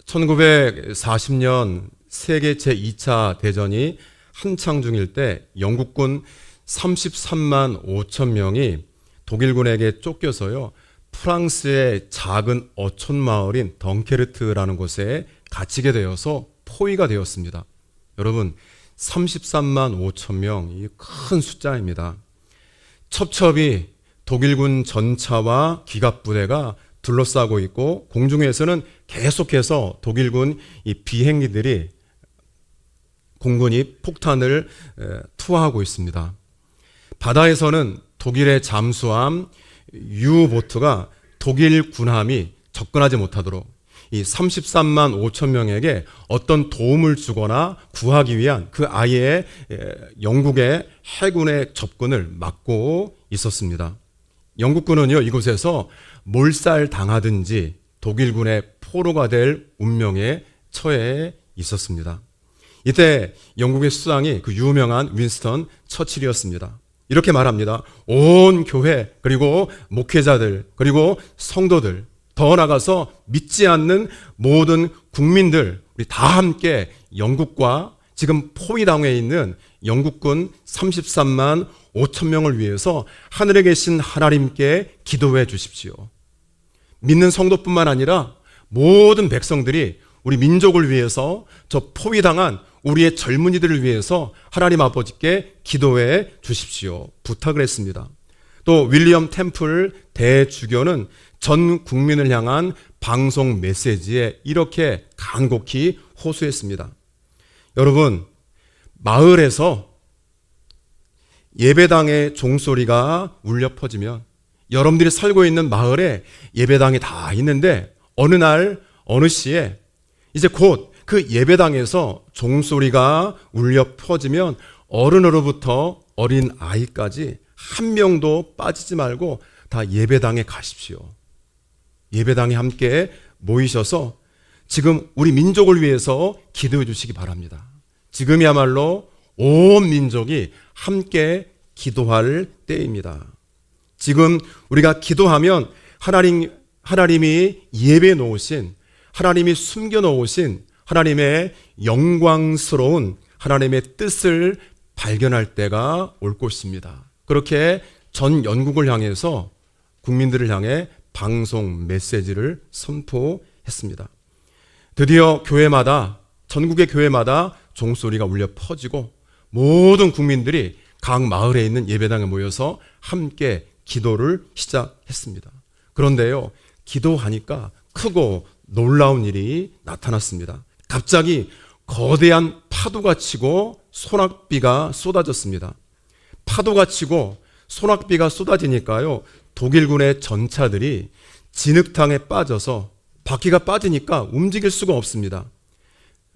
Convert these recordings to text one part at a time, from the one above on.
1940년 세계 제2차 대전이 한창 중일 때 영국군 33만 5천 명이 독일군에게 쫓겨서요, 프랑스의 작은 어촌 마을인 덩케르트라는 곳에 갇히게 되어서 포위가 되었습니다. 여러분, 33만 5천 명, 이 큰 숫자입니다. 첩첩이 독일군 전차와 기갑부대가 둘러싸고 있고, 공중에서는 계속해서 독일군 이 비행기들이 공군이 폭탄을 투하하고 있습니다. 바다에서는 독일의 잠수함 유보트가 독일 군함이 접근하지 못하도록 이 33만 5천 명에게 어떤 도움을 주거나 구하기 위한 그 아예 영국의 해군의 접근을 막고 있었습니다. 영국군은요, 이곳에서 몰살당하든지 독일군의 포로가 될 운명에 처해 있었습니다. 이때 영국의 수장이 그 유명한 윈스턴 처칠이었습니다. 이렇게 말합니다. 온 교회, 그리고 목회자들, 그리고 성도들, 더 나아가서 믿지 않는 모든 국민들, 우리 다 함께 영국과 지금 포위당해 있는 영국군 33만 5천 명을 위해서 하늘에 계신 하나님께 기도해 주십시오. 믿는 성도뿐만 아니라 모든 백성들이 우리 민족을 위해서, 저 포위당한 우리의 젊은이들을 위해서 하나님 아버지께 기도해 주십시오. 부탁을 했습니다. 또 윌리엄 템플 대주교는 전 국민을 향한 방송 메시지에 이렇게 간곡히 호소했습니다. 여러분, 마을에서 예배당의 종소리가 울려 퍼지면, 여러분들이 살고 있는 마을에 예배당이 다 있는데 어느 날 어느 시에 이제 곧 그 예배당에서 종소리가 울려 퍼지면 어른으로부터 어린 아이까지 한 명도 빠지지 말고 다 예배당에 가십시오. 예배당에 함께 모이셔서 지금 우리 민족을 위해서 기도해 주시기 바랍니다. 지금이야말로 온 민족이 함께 기도할 때입니다. 지금 우리가 기도하면 하나님이 예배해 놓으신, 하나님이 숨겨 놓으신 하나님의 영광스러운 하나님의 뜻을 발견할 때가 올 것입니다. 그렇게 전 영국을 향해서, 국민들을 향해 방송 메시지를 선포했습니다. 드디어 교회마다, 전국의 교회마다 종소리가 울려 퍼지고 모든 국민들이 각 마을에 있는 예배당에 모여서 함께 기도를 시작했습니다. 그런데요, 기도하니까 크고 놀라운 일이 나타났습니다. 갑자기 거대한 파도가 치고 소낙비가 쏟아졌습니다. 파도가 치고 소낙비가 쏟아지니까요, 독일군의 전차들이 진흙탕에 빠져서 바퀴가 빠지니까 움직일 수가 없습니다.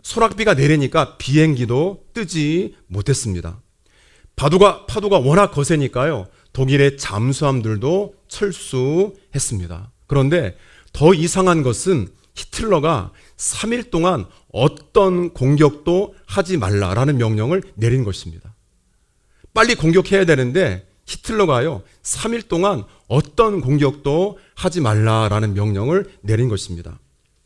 소낙비가 내리니까 비행기도 뜨지 못했습니다. 파도가 워낙 거세니까요, 독일의 잠수함들도 철수했습니다. 그런데 더 이상한 것은 히틀러가 3일 동안 어떤 공격도 하지 말라라는 명령을 내린 것입니다. 빨리 공격해야 되는데 히틀러가요, 3일 동안 어떤 공격도 하지 말라라는 명령을 내린 것입니다.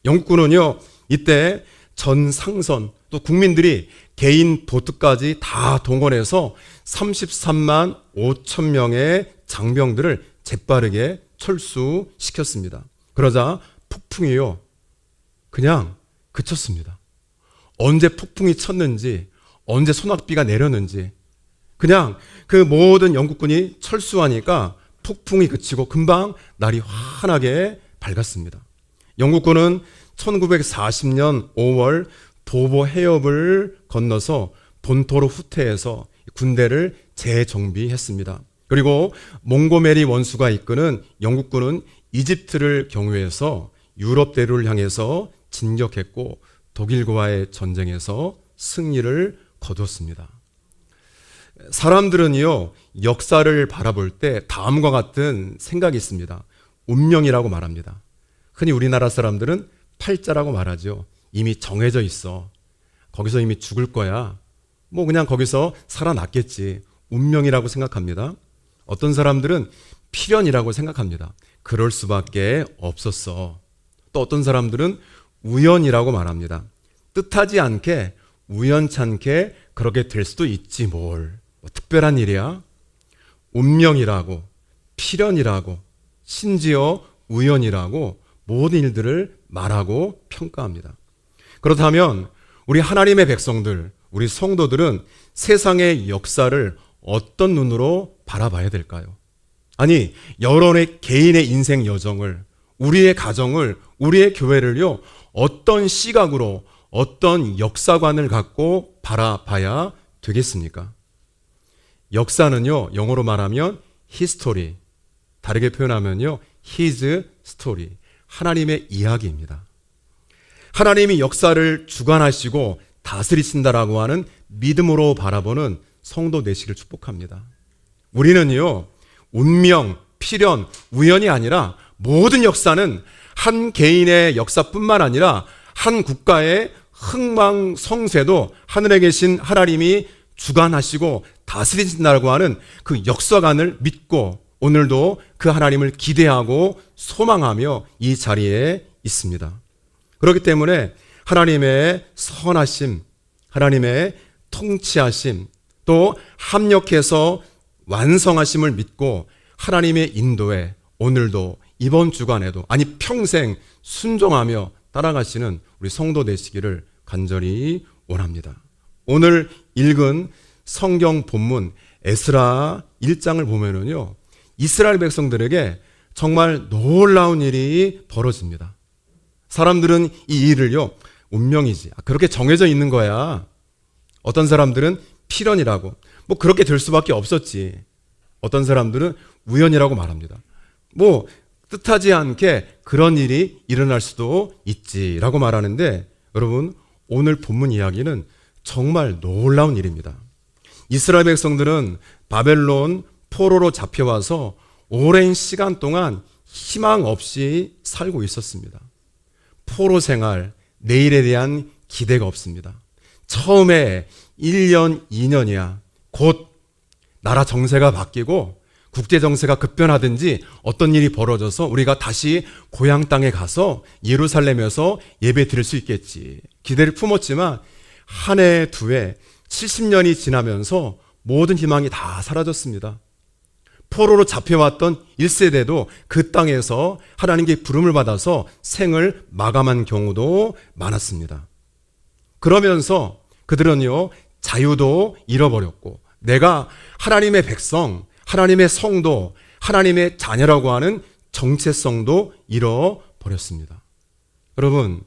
영국군은요, 이때 전 상선, 또 국민들이 개인 보트까지 다 동원해서 33만 5천 명의 장병들을 재빠르게 철수시켰습니다. 그러자 폭풍이요, 그냥 그쳤습니다. 언제 폭풍이 쳤는지, 언제 소낙비가 내렸는지, 그냥 그 모든 영국군이 철수하니까 폭풍이 그치고 금방 날이 환하게 밝았습니다. 영국군은 1940년 5월 도보 해협을 건너서 본토로 후퇴해서 군대를 재정비했습니다. 그리고 몽고메리 원수가 이끄는 영국군은 이집트를 경유해서 유럽 대륙을 향해서 진격했고 독일과의 전쟁에서 승리를 거두었습니다. 사람들은요, 역사를 바라볼 때 다음과 같은 생각이 있습니다. 운명이라고 말합니다. 흔히 우리나라 사람들은 팔자라고 말하죠. 이미 정해져 있어. 거기서 이미 죽을 거야. 뭐 그냥 거기서 살아났겠지. 운명이라고 생각합니다. 어떤 사람들은 필연이라고 생각합니다. 그럴 수밖에 없었어. 또 어떤 사람들은 우연이라고 말합니다. 뜻하지 않게 우연찮게 그렇게 될 수도 있지 뭐 특별한 일이야? 운명이라고, 필연이라고, 심지어 우연이라고 모든 일들을 말하고 평가합니다. 그렇다면 우리 하나님의 백성들, 우리 성도들은 세상의 역사를 어떤 눈으로 바라봐야 될까요? 아니, 여러 개인의 인생 여정을, 우리의 가정을, 우리의 교회를요, 어떤 시각으로, 어떤 역사관을 갖고 바라봐야 되겠습니까? 역사는요, 영어로 말하면 history, 다르게 표현하면요, his story, 하나님의 이야기입니다. 하나님이 역사를 주관하시고 다스리신다라고 하는 믿음으로 바라보는 성도 되시길 축복합니다. 우리는요, 운명, 필연, 우연이 아니라 모든 역사는 한 개인의 역사뿐만 아니라 한 국가의 흥망성쇠도 하늘에 계신 하나님이 주관하시고 다스리신다고 하는 그 역사관을 믿고 오늘도 그 하나님을 기대하고 소망하며 이 자리에 있습니다. 그렇기 때문에 하나님의 선하심, 하나님의 통치하심, 또 합력해서 완성하심을 믿고 하나님의 인도에 오늘도 이번 주간에도 아니 평생 순종하며 따라가시는 우리 성도 되시기를 간절히 원합니다. 오늘 읽은 성경 본문 에스라 1장을 보면은요, 이스라엘 백성들에게 정말 놀라운 일이 벌어집니다. 사람들은 이 일을요, 운명이지, 그렇게 정해져 있는 거야. 어떤 사람들은 필연이라고, 뭐 그렇게 될 수밖에 없었지. 어떤 사람들은 우연이라고 말합니다. 뭐 뜻하지 않게 그런 일이 일어날 수도 있지라고 말하는데, 여러분 오늘 본문 이야기는 정말 놀라운 일입니다. 이스라엘 백성들은 바벨론 포로로 잡혀와서 오랜 시간 동안 희망 없이 살고 있었습니다. 포로 생활, 내일에 대한 기대가 없습니다. 처음에 1년, 2년이야. 곧 나라 정세가 바뀌고 국제 정세가 급변하든지 어떤 일이 벌어져서 우리가 다시 고향 땅에 가서 예루살렘에서 예배 드릴 수 있겠지. 기대를 품었지만 한 해, 두 해, 70년이 지나면서 모든 희망이 다 사라졌습니다. 포로로 잡혀왔던 1세대도 그 땅에서 하나님께 부름을 받아서 생을 마감한 경우도 많았습니다. 그러면서 그들은요, 자유도 잃어버렸고 내가 하나님의 백성, 하나님의 성도, 하나님의 자녀라고 하는 정체성도 잃어버렸습니다. 여러분,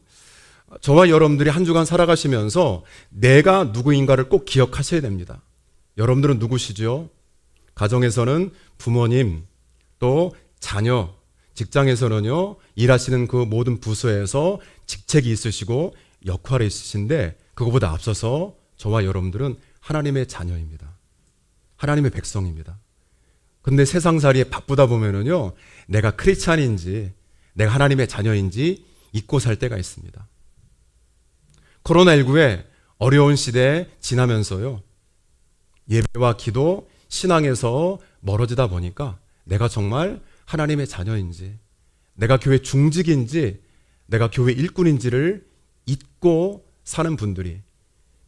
저와 여러분들이 한 주간 살아가시면서 내가 누구인가를 꼭 기억하셔야 됩니다. 여러분들은 누구시죠? 가정에서는 부모님, 또 자녀, 직장에서는요, 일하시는 그 모든 부서에서 직책이 있으시고 역할이 있으신데 그거보다 앞서서 저와 여러분들은 하나님의 자녀입니다. 하나님의 백성입니다. 근데 세상살이에 바쁘다 보면은요, 내가 크리스찬인지 내가 하나님의 자녀인지 잊고 살 때가 있습니다. 코로나19의 어려운 시대 지나면서요, 예배와 기도, 신앙에서 멀어지다 보니까 내가 정말 하나님의 자녀인지, 내가 교회 중직인지, 내가 교회 일꾼인지를 잊고 사는 분들이,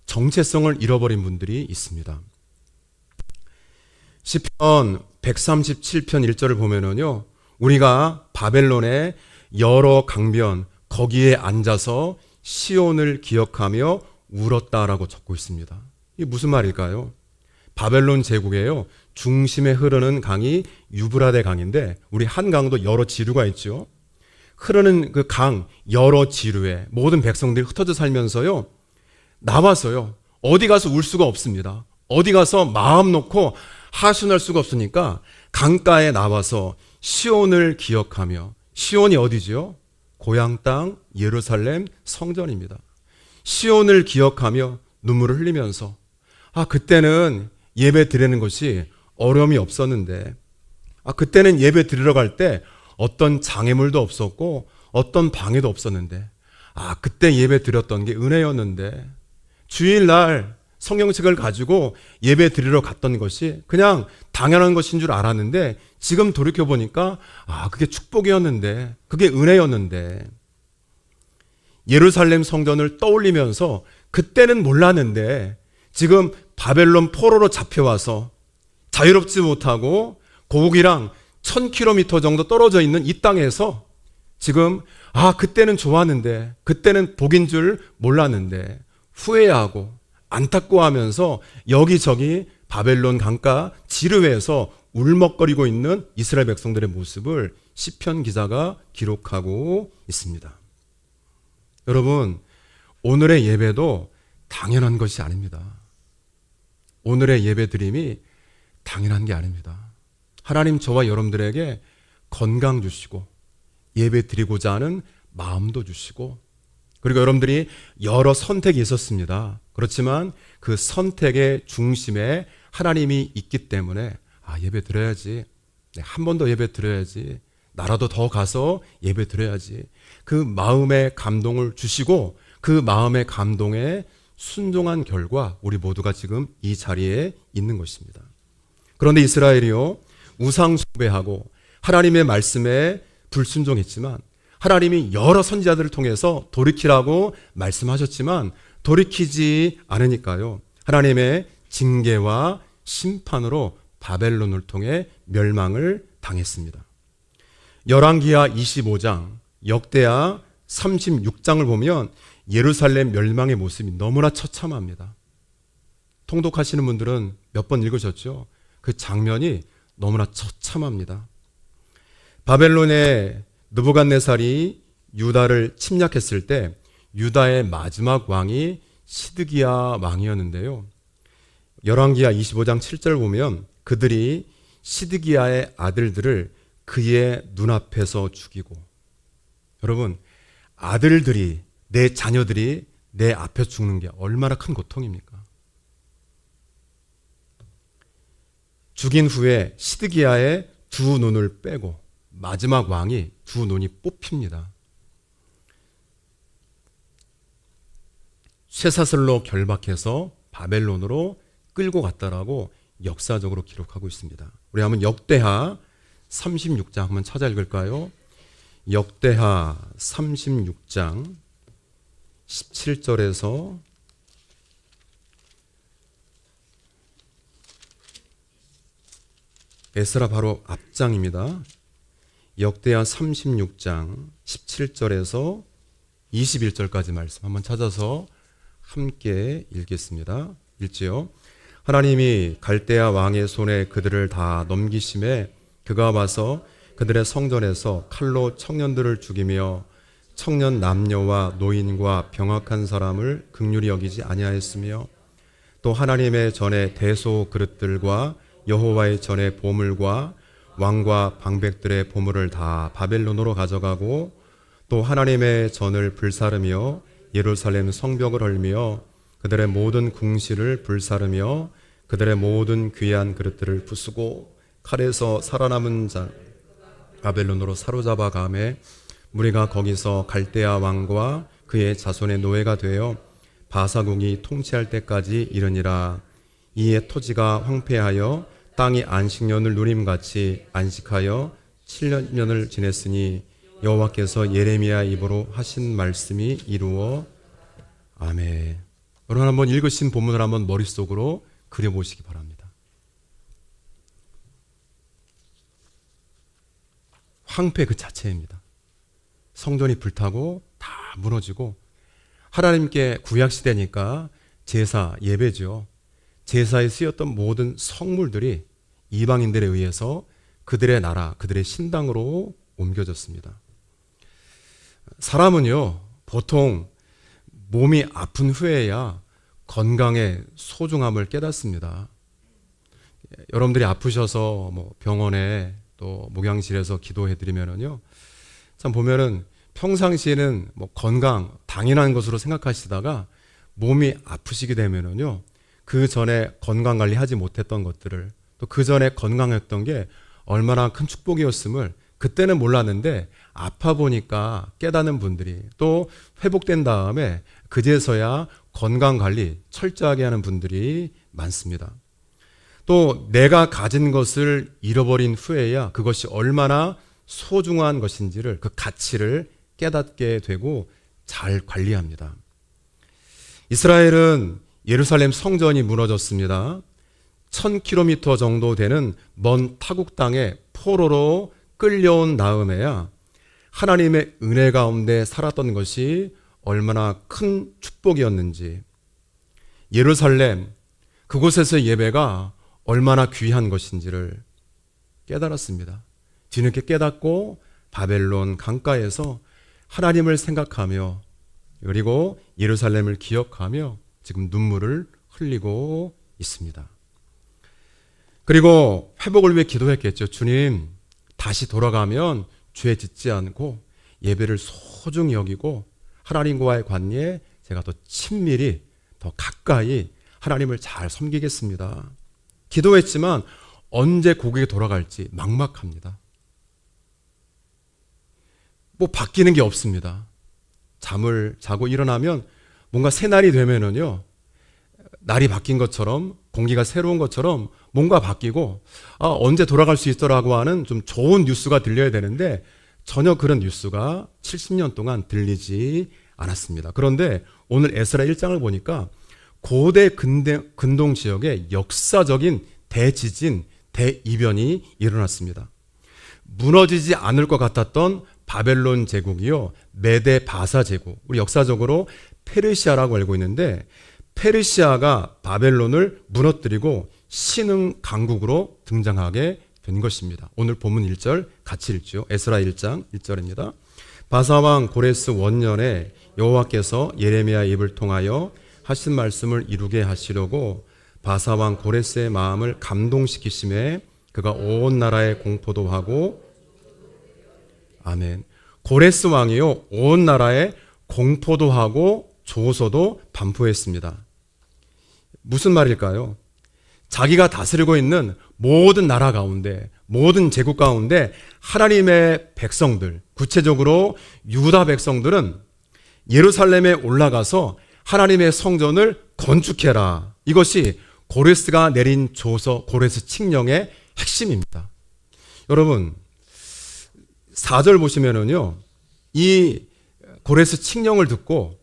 정체성을 잃어버린 분들이 있습니다. 시편 137편 1절을 보면은요, 우리가 바벨론의 여러 강변 거기에 앉아서 시온을 기억하며 울었다라고 적고 있습니다. 이게 무슨 말일까요? 바벨론 제국에요, 중심에 흐르는 강이 유브라데 강인데 우리 한강도 여러 지류가 있죠. 흐르는 그 강 여러 지류에 모든 백성들이 흩어져 살면서요, 나와서요 어디 가서 울 수가 없습니다. 어디 가서 마음 놓고 하순할 수가 없으니까 강가에 나와서 시온을 기억하며, 시온이 어디죠? 고향 땅 예루살렘 성전입니다. 시온을 기억하며 눈물을 흘리면서, 그때는 예배 드리는 것이 어려움이 없었는데, 그때는 예배 드리러 갈 때 어떤 장애물도 없었고 어떤 방해도 없었는데, 그때 예배 드렸던 게 은혜였는데, 주일날 성경책을 가지고 예배 드리러 갔던 것이 그냥 당연한 것인 줄 알았는데 지금 돌이켜보니까 그게 축복이었는데, 그게 은혜였는데, 예루살렘 성전을 떠올리면서 그때는 몰랐는데 지금 바벨론 포로로 잡혀와서 자유롭지 못하고 고국이랑 1000km 정도 떨어져 있는 이 땅에서 지금 그때는 좋았는데, 그때는 복인 줄 몰랐는데 후회하고 안타까워하면서 여기저기 바벨론 강가 지르외에서 울먹거리고 있는 이스라엘 백성들의 모습을 시편 기자가 기록하고 있습니다. 여러분, 오늘의 예배도 당연한 것이 아닙니다. 오늘의 예배 드림이 당연한 게 아닙니다. 하나님 저와 여러분들에게 건강 주시고 예배 드리고자 하는 마음도 주시고, 그리고 여러분들이 여러 선택이 있었습니다. 그렇지만 그 선택의 중심에 하나님이 있기 때문에 예배 드려야지, 한 번 더 예배 드려야지, 나라도 더 가서 예배 드려야지, 그 마음의 감동을 주시고 그 마음의 감동에 순종한 결과 우리 모두가 지금 이 자리에 있는 것입니다. 그런데 이스라엘이요, 우상 숭배하고 하나님의 말씀에 불순종했지만 하나님이 여러 선지자들을 통해서 돌이키라고 말씀하셨지만 돌이키지 않으니까요, 하나님의 징계와 심판으로 바벨론을 통해 멸망을 당했습니다. 열왕기하 25장, 역대하 36장을 보면 예루살렘 멸망의 모습이 너무나 처참합니다. 통독하시는 분들은 몇 번 읽으셨죠? 그 장면이 너무나 처참합니다. 바벨론의 느부갓네살이 유다를 침략했을 때 유다의 마지막 왕이 시드기야 왕이었는데요, 열왕기하 25장 7절 보면 그들이 시드기야의 아들들을 그의 눈앞에서 죽이고, 여러분, 아들들이, 내 자녀들이 내 앞에 죽는 게 얼마나 큰 고통입니까? 죽인 후에 시드기야의 두 눈을 빼고 마지막 왕이 두 눈이 뽑힙니다. 쇠사슬로 결박해서 바벨론으로 끌고 갔다라고 역사적으로 기록하고 있습니다. 우리 한번 역대하 36장 한번 찾아 읽을까요? 역대하 36장 17절에서 에스라 바로 앞장입니다. 역대하 36장 17절에서 21절까지 말씀 한번 찾아서 함께 읽겠습니다. 읽지요. 하나님이 갈대아 왕의 손에 그들을 다 넘기심에 그가 와서 그들의 성전에서 칼로 청년들을 죽이며 청년 남녀와 노인과 병학한 사람을 긍휼히 여기지 아니하였으며, 또 하나님의 전에 대소 그릇들과 여호와의 전에 보물과 왕과 방백들의 보물을 다 바벨론으로 가져가고, 또 하나님의 전을 불사르며 예루살렘 성벽을 헐며 그들의 모든 궁실을 불사르며 그들의 모든 귀한 그릇들을 부수고 칼에서 살아남은 자 바벨론으로 사로잡아 가매 무리가 거기서 갈대아 왕과 그의 자손의 노예가 되어 바사국이 통치할 때까지 이르니라. 이에 토지가 황폐하여 땅이 안식년을 누림같이 안식하여 7년을 지냈으니 여호와께서 예레미야 입으로 하신 말씀이 이루어. 아멘. 여러분, 한번 읽으신 본문을 한번 머릿속으로 그려보시기 바랍니다. 황폐 그 자체입니다. 성전이 불타고 다 무너지고, 하나님께 구약시대니까 제사, 예배죠. 제사에 쓰였던 모든 성물들이 이방인들에 의해서 그들의 나라, 그들의 신당으로 옮겨졌습니다. 사람은요, 보통 몸이 아픈 후에야 건강의 소중함을 깨닫습니다. 여러분들이 아프셔서 병원에 또 목양실에서 기도해드리면은요, 참 보면은 평상시에는 건강 당연한 것으로 생각하시다가 몸이 아프시게 되면은요, 그 전에 건강 관리하지 못했던 것들을, 또 그 전에 건강했던 게 얼마나 큰 축복이었음을 그때는 몰랐는데 아파 보니까 깨닫는 분들이, 또 회복된 다음에 그제서야 건강 관리 철저하게 하는 분들이 많습니다. 또 내가 가진 것을 잃어버린 후에야 그것이 얼마나 소중한 것인지를, 그 가치를 깨닫게 되고 잘 관리합니다. 이스라엘은 예루살렘 성전이 무너졌습니다. 1000km 정도 되는 먼 타국 땅에 포로로 끌려온 다음에야 하나님의 은혜 가운데 살았던 것이 얼마나 큰 축복이었는지, 예루살렘 그곳에서의 예배가 얼마나 귀한 것인지를 깨달았습니다. 뒤늦게 깨닫고 바벨론 강가에서 하나님을 생각하며 그리고 예루살렘을 기억하며 지금 눈물을 흘리고 있습니다. 그리고 회복을 위해 기도했겠죠. 주님, 다시 돌아가면 죄 짓지 않고 예배를 소중히 여기고 하나님과의 관계에 제가 더 친밀히, 더 가까이 하나님을 잘 섬기겠습니다. 기도했지만 언제 고국에 돌아갈지 막막합니다. 뭐 바뀌는 게 없습니다. 잠을 자고 일어나면 뭔가 새날이 되면은요, 날이 바뀐 것처럼, 공기가 새로운 것처럼 뭔가 바뀌고, 언제 돌아갈 수 있더라고 하는 좀 좋은 뉴스가 들려야 되는데 전혀 그런 뉴스가 70년 동안 들리지 않았습니다. 그런데 오늘 에스라 1장을 보니까 고대 근동 지역에 역사적인 대지진, 대이변이 일어났습니다. 무너지지 않을 것 같았던 바벨론 제국이요, 메데 바사 제국, 우리 역사적으로 페르시아라고 알고 있는데, 페르시아가 바벨론을 무너뜨리고 신흥 강국으로 등장하게 된 것입니다. 오늘 본문 1절 같이 읽죠. 에스라 1장 1절입니다. 바사왕 고레스 원년에 여호와께서 예레미야 입을 통하여 하신 말씀을 이루게 하시려고 바사왕 고레스의 마음을 감동시키심에 그가 온 나라에 공포도 하고, 아멘. 고레스 왕이요, 온 나라에 공포도 하고 조서도 반포했습니다. 무슨 말일까요? 자기가 다스리고 있는 모든 나라 가운데, 모든 제국 가운데 하나님의 백성들, 구체적으로 유다 백성들은 예루살렘에 올라가서 하나님의 성전을 건축해라. 이것이 고레스가 내린 조서, 고레스 칙령의 핵심입니다. 여러분, 4절 보시면은요, 이 고레스 칙령을 듣고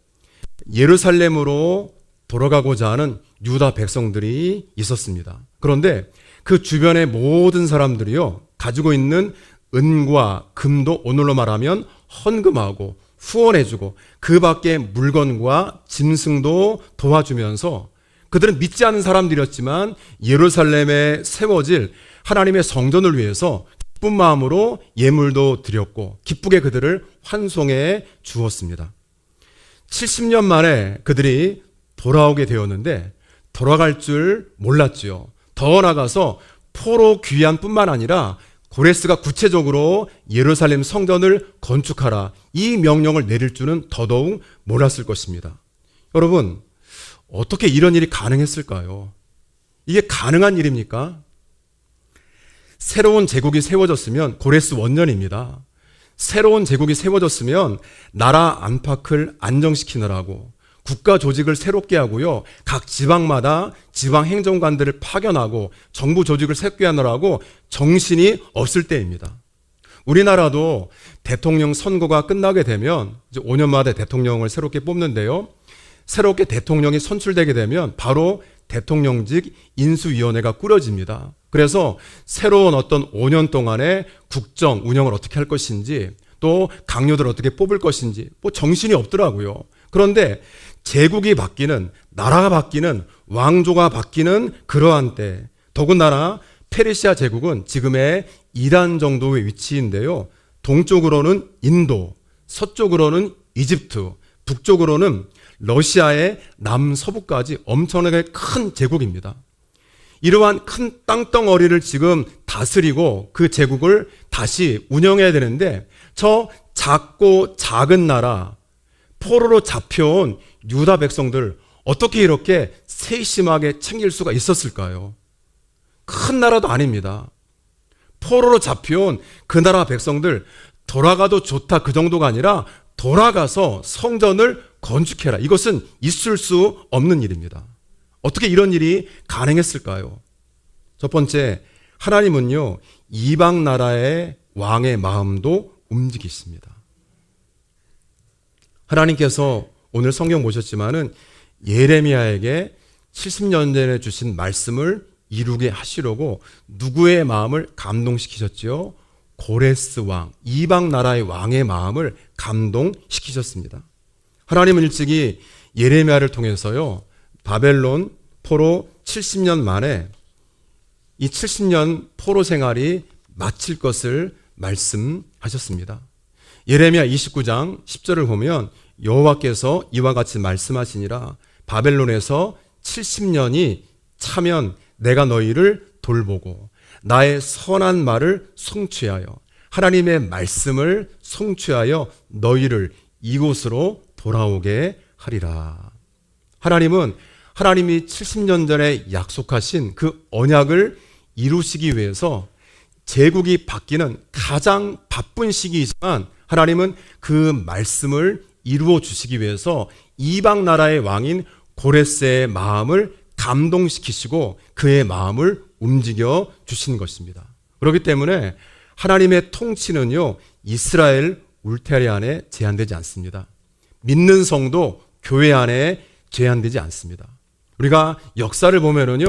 예루살렘으로 돌아가고자 하는 유다 백성들이 있었습니다. 그런데 그 주변의 모든 사람들이요, 가지고 있는 은과 금도 오늘로 말하면 헌금하고 후원해주고 그 밖에 물건과 짐승도 도와주면서 그들은 믿지 않는 사람들이었지만 예루살렘에 세워질 하나님의 성전을 위해서 기쁜 마음으로 예물도 드렸고 기쁘게 그들을 환송해 주었습니다. 70년 만에 그들이 돌아오게 되었는데 돌아갈 줄 몰랐지요. 더 나아가서 포로 귀환 뿐만 아니라 고레스가 구체적으로 예루살렘 성전을 건축하라, 이 명령을 내릴 줄은 더더욱 몰랐을 것입니다. 여러분, 어떻게 이런 일이 가능했을까요? 이게 가능한 일입니까? 새로운 제국이 세워졌으면, 고레스 원년입니다. 새로운 제국이 세워졌으면 나라 안팎을 안정시키느라고 국가 조직을 새롭게 하고요, 각 지방마다 지방 행정관들을 파견하고 정부 조직을 새롭게 하느라고 정신이 없을 때입니다. 우리나라도 대통령 선거가 끝나게 되면 이제 5년마다 대통령을 새롭게 뽑는데요, 새롭게 대통령이 선출되게 되면 바로 대통령직 인수위원회가 꾸려집니다. 그래서 새로운 어떤 5년 동안의 국정 운영을 어떻게 할 것인지, 또 강요들을 어떻게 뽑을 것인지 뭐 정신이 없더라고요. 그런데 제국이 바뀌는, 나라가 바뀌는, 왕조가 바뀌는 그러한 때, 더군다나 페르시아 제국은 지금의 이란 정도의 위치인데요, 동쪽으로는 인도, 서쪽으로는 이집트, 북쪽으로는 러시아의 남서부까지 엄청나게 큰 제국입니다. 이러한 큰 땅덩어리를 지금 다스리고 그 제국을 다시 운영해야 되는데, 저 작고 작은 나라, 포로로 잡혀온 유다 백성들 어떻게 이렇게 세심하게 챙길 수가 있었을까요? 큰 나라도 아닙니다. 포로로 잡혀온 그 나라 백성들 돌아가도 좋다, 그 정도가 아니라 돌아가서 성전을 건축해라. 이것은 있을 수 없는 일입니다. 어떻게 이런 일이 가능했을까요? 첫 번째, 하나님은요, 이방 나라의 왕의 마음도 움직이십니다. 하나님께서 오늘 성경 보셨지만은 예레미야에게 70년 전에 주신 말씀을 이루게 하시려고 누구의 마음을 감동시키셨지요? 고레스 왕, 이방 나라의 왕의 마음을 감동시키셨습니다. 하나님은 일찍이 예레미야를 통해서요, 바벨론 포로 70년 만에 이 70년 포로 생활이 마칠 것을 말씀하셨습니다. 예레미야 29장 10절을 보면 여호와께서 이와 같이 말씀하시니라. 바벨론에서 70년이 차면 내가 너희를 돌보고 나의 선한 말을 성취하여 하나님의 말씀을 성취하여 너희를 이곳으로 돌아오게 하리라. 하나님은 하나님이 70년 전에 약속하신 그 언약을 이루시기 위해서 제국이 바뀌는 가장 바쁜 시기이지만 하나님은 그 말씀을 이루어 주시기 위해서 이방 나라의 왕인 고레스의 마음을 감동시키시고 그의 마음을 움직여 주신 것입니다. 그렇기 때문에 하나님의 통치는요, 이스라엘 울타리 안에 제한되지 않습니다. 믿는 성도 교회 안에 제한되지 않습니다. 우리가 역사를 보면은요,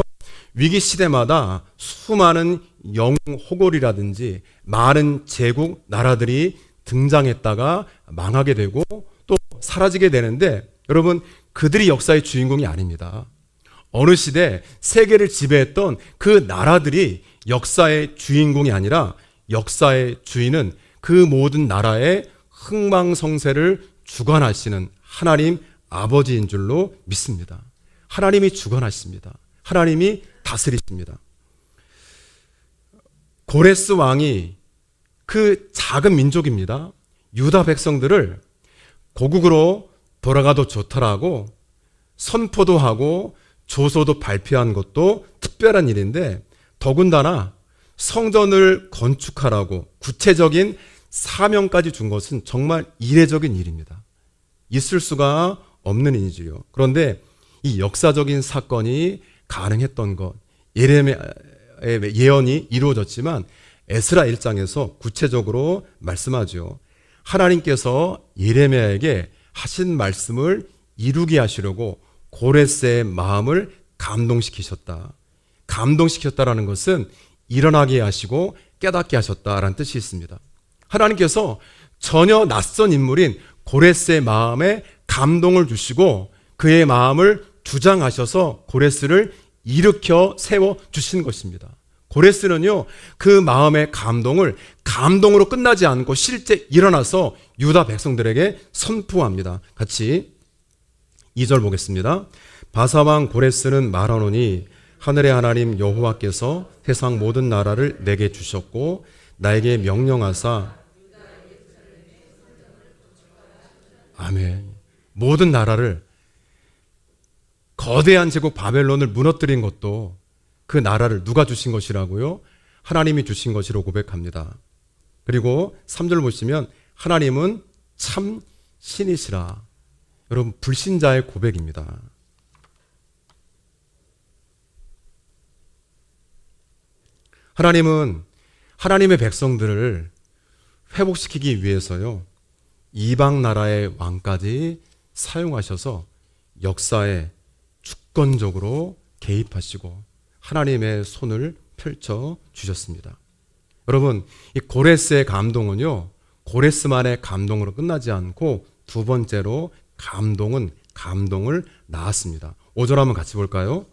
위기 시대마다 수많은 영웅 호골이라든지 많은 제국 나라들이 등장했다가 망하게 되고 또 사라지게 되는데, 여러분, 그들이 역사의 주인공이 아닙니다. 어느 시대 세계를 지배했던 그 나라들이 역사의 주인공이 아니라 역사의 주인은 그 모든 나라의 흥망성쇠를 주관하시는 하나님 아버지인 줄로 믿습니다. 하나님이 주관하십니다. 하나님이 다스리십니다. 고레스 왕이 그 작은 민족입니다. 유다 백성들을 고국으로 돌아가도 좋다라고 선포도 하고 조서도 발표한 것도 특별한 일인데, 더군다나 성전을 건축하라고 구체적인 사명까지 준 것은 정말 이례적인 일입니다. 있을 수가 없는 일이지요. 그런데 이 역사적인 사건이 가능했던 것, 예레미야의 예언이 이루어졌지만 에스라 1장에서 구체적으로 말씀하죠. 하나님께서 예레미야에게 하신 말씀을 이루게 하시려고 고레스의 마음을 감동시키셨다. 감동시켰다라는 것은 일어나게 하시고 깨닫게 하셨다라는 뜻이 있습니다. 하나님께서 전혀 낯선 인물인 고레스의 마음에 감동을 주시고 그의 마음을 주장하셔서 고레스를 일으켜 세워 주신 것입니다. 고레스는요, 그 마음의 감동을 감동으로 끝나지 않고 실제 일어나서 유다 백성들에게 선포합니다. 같이 2절 보겠습니다. 바사왕 고레스는 말하노니 하늘의 하나님 여호와께서 세상 모든 나라를 내게 주셨고 나에게 명령하사, 아멘, 모든 나라를, 거대한 제국 바벨론을 무너뜨린 것도 그 나라를 누가 주신 것이라고요? 하나님이 주신 것이라고 고백합니다. 그리고 3절 보시면 하나님은 참 신이시라. 여러분, 불신자의 고백입니다. 하나님은 하나님의 백성들을 회복시키기 위해서요, 이방 나라의 왕까지 사용하셔서 역사에 주권적으로 개입하시고 하나님의 손을 펼쳐 주셨습니다. 여러분, 이 고레스의 감동은요, 고레스만의 감동으로 끝나지 않고 두 번째로 감동을 낳았습니다. 5절 한번 같이 볼까요?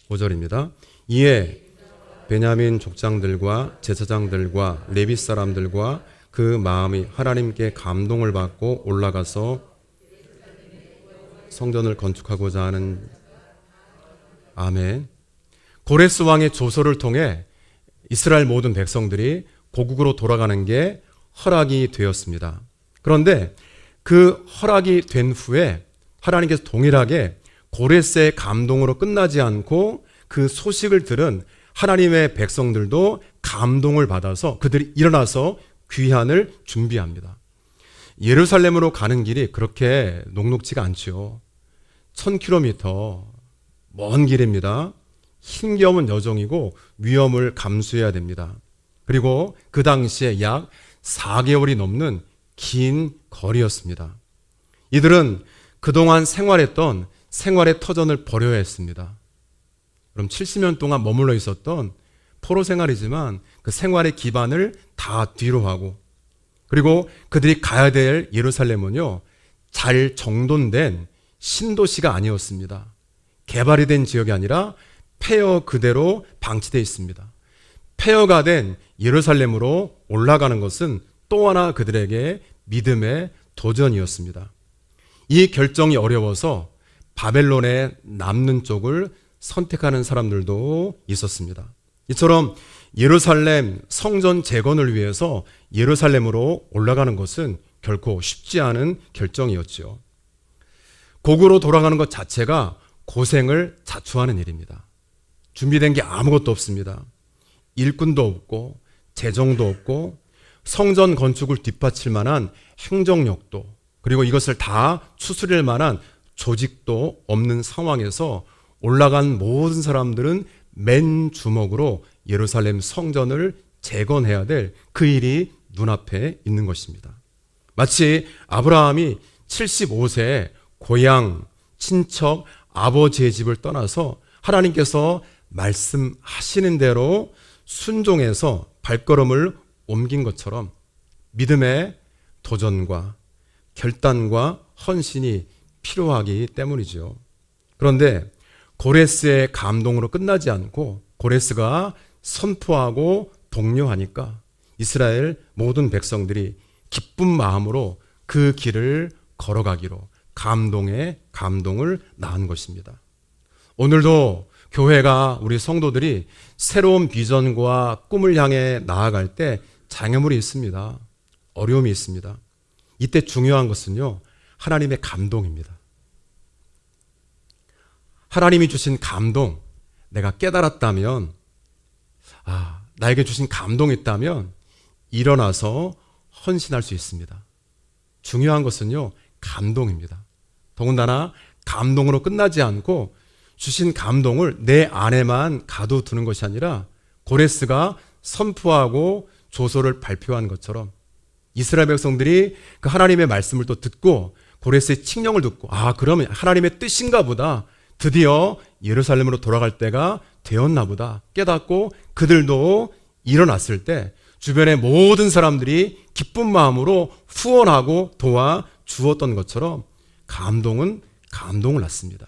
5절입니다. 이에 베냐민 족장들과 제사장들과 레위 사람들과 그 마음이 하나님께 감동을 받고 올라가서 성전을 건축하고자 하는, 아멘. 고레스 왕의 조서를 통해 이스라엘 모든 백성들이 고국으로 돌아가는 게 허락이 되었습니다. 그런데 그 허락이 된 후에 하나님께서 동일하게 고레스의 감동으로 끝나지 않고 그 소식을 들은 하나님의 백성들도 감동을 받아서 그들이 일어나서 귀환을 준비합니다. 예루살렘으로 가는 길이 그렇게 녹록지가 않죠. 1000km 먼 길입니다. 힘겨운 여정이고 위험을 감수해야 됩니다. 그리고 그 당시에 약 4개월이 넘는 긴 거리였습니다. 이들은 그동안 생활했던 생활의 터전을 버려야 했습니다. 그럼 70년 동안 머물러 있었던 포로 생활이지만 그 생활의 기반을 다 뒤로 하고, 그리고 그들이 가야 될 예루살렘은요, 잘 정돈된 신도시가 아니었습니다. 개발이 된 지역이 아니라 폐허 그대로 방치되어 있습니다. 폐허가 된 예루살렘으로 올라가는 것은 또 하나 그들에게 믿음의 도전이었습니다. 이 결정이 어려워서 바벨론에 남는 쪽을 선택하는 사람들도 있었습니다. 이처럼 예루살렘 성전 재건을 위해서 예루살렘으로 올라가는 것은 결코 쉽지 않은 결정이었죠. 고국으로 돌아가는 것 자체가 고생을 자초하는 일입니다. 준비된 게 아무것도 없습니다. 일꾼도 없고 재정도 없고 성전 건축을 뒷받칠 만한 행정력도, 그리고 이것을 다 추스릴 만한 조직도 없는 상황에서 올라간 모든 사람들은 맨 주먹으로 예루살렘 성전을 재건해야 될 그 일이 눈앞에 있는 것입니다. 마치 아브라함이 75세에 고향, 친척, 아버지의 집을 떠나서 하나님께서 말씀하시는 대로 순종해서 발걸음을 옮긴 것처럼 믿음의 도전과 결단과 헌신이 필요하기 때문이죠. 그런데 고레스의 감동으로 끝나지 않고 고레스가 선포하고 독려하니까 이스라엘 모든 백성들이 기쁜 마음으로 그 길을 걸어가기로 감동에 감동을 낳은 것입니다. 오늘도 교회가, 우리 성도들이 새로운 비전과 꿈을 향해 나아갈 때 장애물이 있습니다. 어려움이 있습니다. 이때 중요한 것은요, 하나님의 감동입니다. 하나님이 주신 감동, 내가 깨달았다면, 나에게 주신 감동이 있다면 일어나서 헌신할 수 있습니다. 중요한 것은요, 감동입니다. 더군다나 감동으로 끝나지 않고 주신 감동을 내 안에만 가둬두는 것이 아니라 고레스가 선포하고 조소를 발표한 것처럼 이스라엘 백성들이 그 하나님의 말씀을 또 듣고 고레스의 칙령을 듣고, 그러면 하나님의 뜻인가 보다, 드디어 예루살렘으로 돌아갈 때가 되었나 보다 깨닫고 그들도 일어났을 때 주변의 모든 사람들이 기쁜 마음으로 후원하고 도와 주었던 것처럼 감동은 감동을 낳습니다.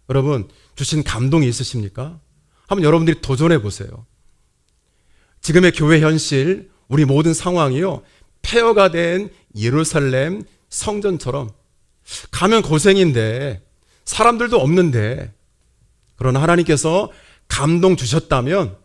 여러분, 주신 감동이 있으십니까? 한번 여러분들이 도전해 보세요. 지금의 교회 현실, 우리 모든 상황이요, 폐허가 된 예루살렘 성전처럼 가면 고생인데 사람들도 없는데, 그러나 하나님께서 감동 주셨다면,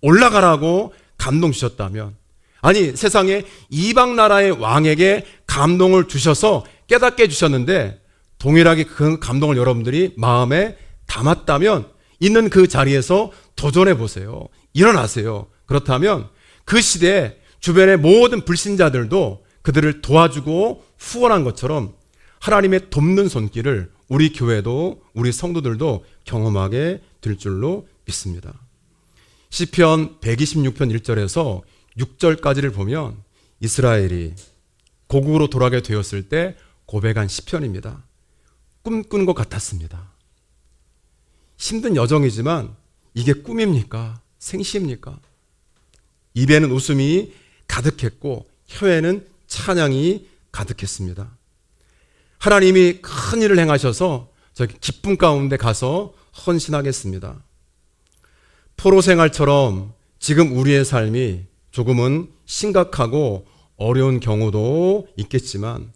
올라가라고 감동 주셨다면, 아니 세상에 이방 나라의 왕에게 감동을 주셔서 깨닫게 해주셨는데 동일하게 그 감동을 여러분들이 마음에 담았다면 있는 그 자리에서 도전해 보세요. 일어나세요. 그렇다면 그 시대에 주변의 모든 불신자들도 그들을 도와주고 후원한 것처럼 하나님의 돕는 손길을 우리 교회도, 우리 성도들도 경험하게 될 줄로 믿습니다. 시편 126편 1절에서 6절까지를 보면 이스라엘이 고국으로 돌아가게 되었을 때 고백한 시편입니다. 꿈꾼 것 같았습니다. 힘든 여정이지만 이게 꿈입니까? 생시입니까? 입에는 웃음이 가득했고 혀에는 찬양이 가득했습니다. 하나님이 큰 일을 행하셔서 저 기쁨 가운데 가서 헌신하겠습니다. 포로 생활처럼 지금 우리의 삶이 조금은 심각하고 어려운 경우도 있겠지만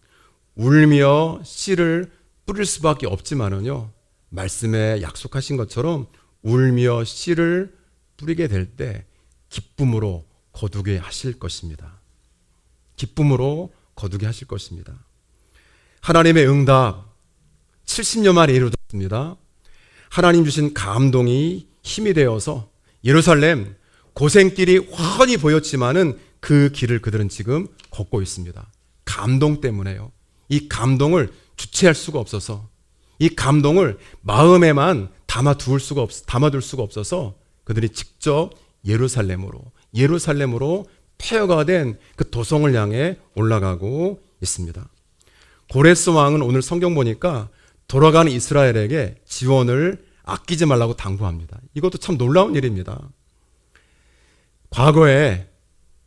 울며 씨를 뿌릴 수밖에 없지만은요, 말씀에 약속하신 것처럼 울며 씨를 뿌리게 될 때 기쁨으로 거두게 하실 것입니다. 기쁨으로 거두게 하실 것입니다. 하나님의 응답 70년 만에 이루어졌습니다. 하나님 주신 감동이 힘이 되어서 예루살렘 고생길이 훤히 보였지만은 그 길을 그들은 지금 걷고 있습니다. 감동 때문에요. 이 감동을 주체할 수가 없어서, 이 감동을 마음에만 담아둘 수가 없어서 그들이 직접 예루살렘으로 폐허가 된 그 도성을 향해 올라가고 있습니다. 고레스 왕은 오늘 성경 보니까 돌아가는 이스라엘에게 지원을 아끼지 말라고 당부합니다. 이것도 참 놀라운 일입니다. 과거에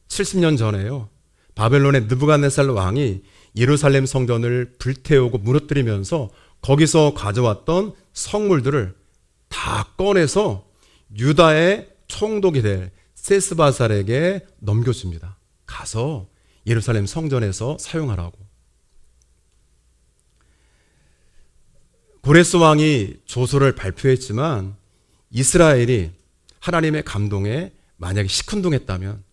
70년 전에요. 바벨론의 느부갓네살 왕이 예루살렘 성전을 불태우고 무너뜨리면서 거기서 가져왔던 성물들을 다 꺼내서 유다의 총독이 될 세스바살에게 넘겨줍니다. 가서 예루살렘 성전에서 사용하라고. 고레스 왕이 조서를 발표했지만 이스라엘이 하나님의 감동에 만약에 시큰둥했다면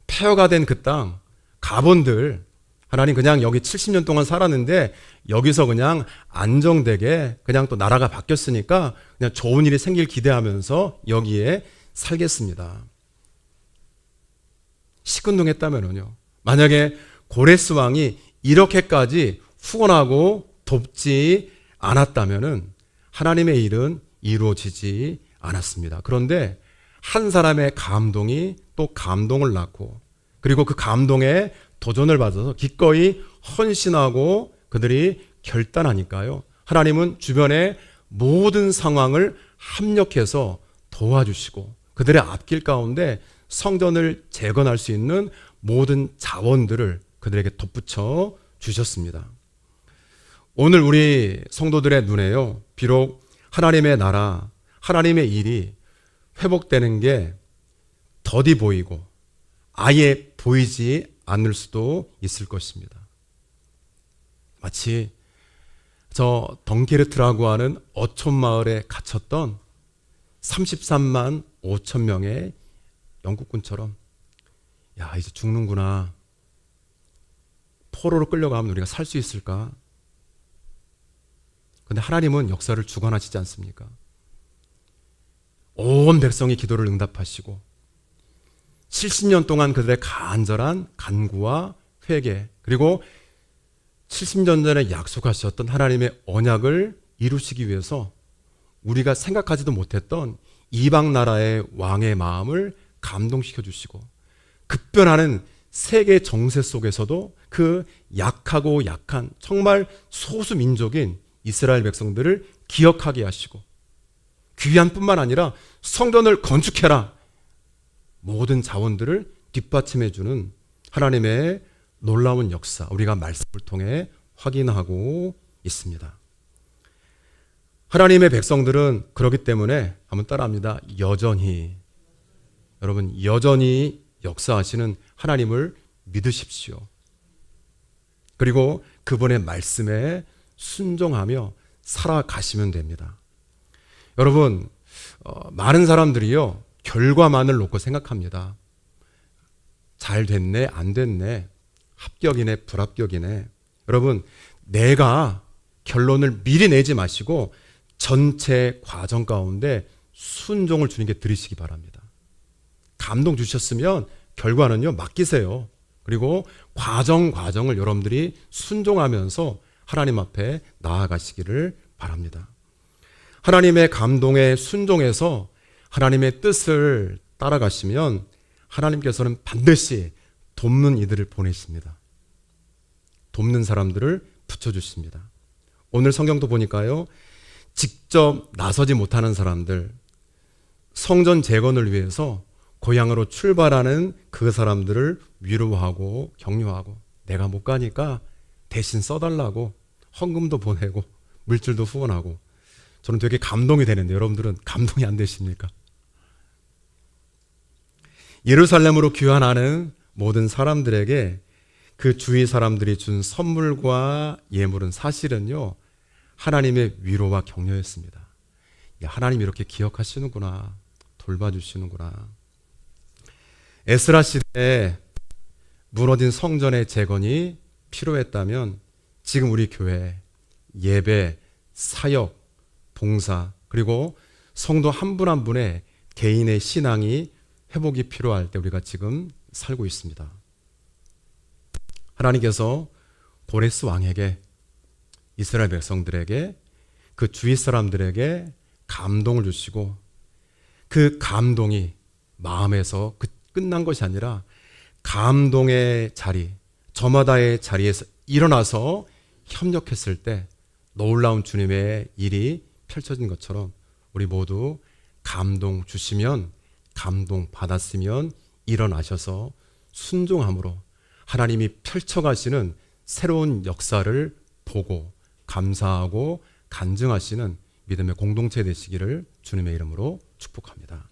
폐허가 된 그 땅 가본들 하나님 그냥 여기 70년 동안 살았는데 여기서 그냥 안정되게 그냥 또 나라가 바뀌었으니까 그냥 좋은 일이 생길 기대하면서 여기에 살겠습니다. 시큰둥했다면요. 만약에 고레스 왕이 이렇게까지 후원하고 돕지 않았다면은 하나님의 일은 이루어지지 않았습니다. 그런데 한 사람의 감동이 또 감동을 낳고 그리고 그 감동에 도전을 받아서 기꺼이 헌신하고 그들이 결단하니까요. 하나님은 주변의 모든 상황을 합력해서 도와주시고 그들의 앞길 가운데 성전을 재건할 수 있는 모든 자원들을 그들에게 덧붙여 주셨습니다. 오늘 우리 성도들의 눈에요. 비록 하나님의 나라, 하나님의 일이 회복되는 게 더디 보이고 아예 보이지 않을 수도 있을 것입니다. 마치 저 덩케르트라고 하는 어촌 마을에 갇혔던 33만 5천 명의 영국군처럼 이제 죽는구나. 포로로 끌려가면 우리가 살 수 있을까? 그런데 하나님은 역사를 주관하시지 않습니까? 온 백성의 기도를 응답하시고 70년 동안 그들의 간절한 간구와 회개 그리고 70년 전에 약속하셨던 하나님의 언약을 이루시기 위해서 우리가 생각하지도 못했던 이방 나라의 왕의 마음을 감동시켜 주시고 급변하는 세계 정세 속에서도 그 약하고 약한 정말 소수 민족인 이스라엘 백성들을 기억하게 하시고 귀한 뿐만 아니라 성전을 건축해라 모든 자원들을 뒷받침해 주는 하나님의 놀라운 역사 우리가 말씀을 통해 확인하고 있습니다. 하나님의 백성들은 그렇기 때문에 한번 따라합니다. 여러분 여전히 역사하시는 하나님을 믿으십시오. 그리고 그분의 말씀에 순종하며 살아가시면 됩니다. 여러분 많은 사람들이요 결과만을 놓고 생각합니다. 잘 됐네 안 됐네 합격이네 불합격이네. 여러분 내가 결론을 미리 내지 마시고 전체 과정 가운데 순종을 주님께 드리시기 바랍니다. 감동 주셨으면 결과는요 맡기세요. 그리고 과정을 여러분들이 순종하면서 하나님 앞에 나아가시기를 바랍니다. 하나님의 감동에 순종해서 하나님의 뜻을 따라가시면 하나님께서는 반드시 돕는 이들을 보내십니다. 돕는 사람들을 붙여주십니다. 오늘 성경도 보니까요 직접 나서지 못하는 사람들 성전 재건을 위해서 고향으로 출발하는 그 사람들을 위로하고 격려하고 내가 못 가니까 대신 써달라고 헌금도 보내고 물질도 후원하고 저는 되게 감동이 되는데 여러분들은 감동이 안 되십니까? 예루살렘으로 귀환하는 모든 사람들에게 그 주위 사람들이 준 선물과 예물은 사실은요 하나님의 위로와 격려였습니다. 하나님 이렇게 기억하시는구나 돌봐주시는구나. 에스라 시대에 무너진 성전의 재건이 필요했다면 지금 우리 교회 예배, 사역, 봉사 그리고 성도 한 분 한 분의 개인의 신앙이 회복이 필요할 때 우리가 지금 살고 있습니다. 하나님께서 고레스 왕에게 이스라엘 백성들에게 그 주위 사람들에게 감동을 주시고 그 감동이 마음에서 끝난 것이 아니라 감동의 자리 저마다의 자리에서 일어나서 협력했을 때 놀라운 주님의 일이 펼쳐진 것처럼 우리 모두 감동 주시면, 감동 받았으면 일어나셔서 순종함으로 하나님이 펼쳐가시는 새로운 역사를 보고 감사하고 간증하시는 믿음의 공동체 되시기를 주님의 이름으로 축복합니다.